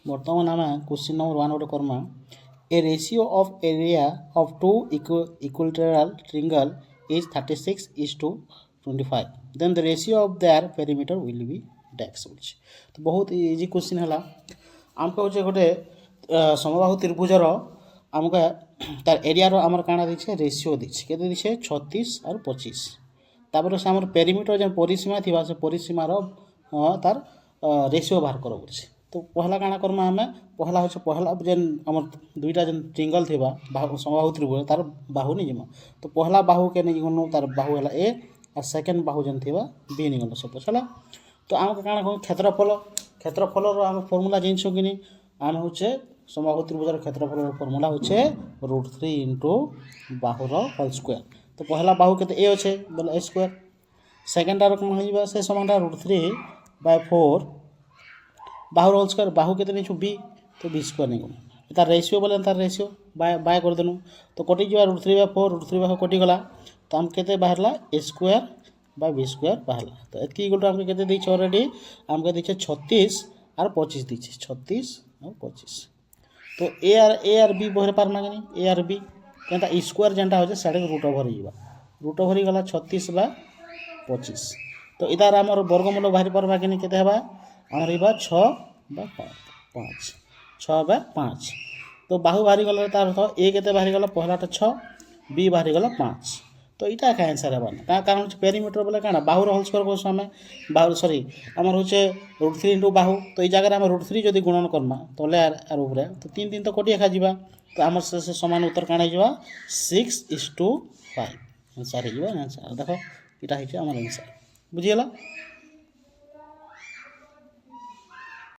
बर्तमान आम question number 1 गोटे करमा a ratio of area of two equilateral triangle is 36:25 then the ratio of their perimeter will be डेक्स बोलछि। तो बहुत इजी क्वेश्चन है आमको होचे गोटे समबाहु त्रिभुजर आमको तार एरिया रो आमर काना दिछे रेशियो दिछे केते दिछे 36 और 25 तापर से आमर पेरीमीटर जे परिसीमा थिबा से परिसीमा रो तार रेशियो बाहर करो बोलछि। तो पहला काना करमा आमे पहला होचे पहला जेन हमर दुईटा जेन ट्रायंगल थिबा समबाहु त्रिभुज तार बाहु नि जिमा तो पहला बाहु के नि गनो तार बाहु हला ए और सेकंड बाहु जेन थिबा बी नि गनो सब चला। तो आम काना क्षेत्रफल रो आम फार्मूला जिनछो किनी आम होचे समबाहु त्रिभुजर क्षेत्रफल रो फार्मूला होचे √3 इनटू बाहु रो होल स्क्वायर। तो पहला बाहु केते ए होचे बोले a स्क्वायर सेकंड रो कोन होइबा से समानटा √3/4 बाहु होल स्क्वायर बाहु केते निछु b तो b स्क्वायर नहीं गनो तार रेशियो बोले तार रेशियो बाय कर देनु तो कटि जवा √3/4 √3/4 कटि गला तो हम केते बाहरला a square by b square बाहरला। तो एतकी गोटे हमके केते दिछ ऑलरेडी हमके दिछे 36 और 25 दिछे 36 और 25। तो a और b बहर पारमा कि a और b केनता e स्क्वायर जेंटा होचे साडे रूट ओवर ही गला 36/25। तो इतार हमर वर्गमूल बाहर पारमा कि केते हेबा हमर हिबा 6/5 तो बाहु बाहरी गला तार अर्थ ए केते बाहरी गला पहलाटा 6 b बाहरी गला 5 तो इटा का आंसर हेबा का कारण पेरीमीटर बोले काना बाहु होल स्क्वायर को समय बाहु सॉरी हमर होचे √3 इनटू बाहु तो ई जगह हम √3 जदी गुणन करना तले आर ऊपरे तो 3 3 तो कोटी खा जिबा तो हमर से समान उत्तर काना जिबा 6:5 आंसर हे जिबा आंसर देखो इटा हे हमर आंसर बुझियला।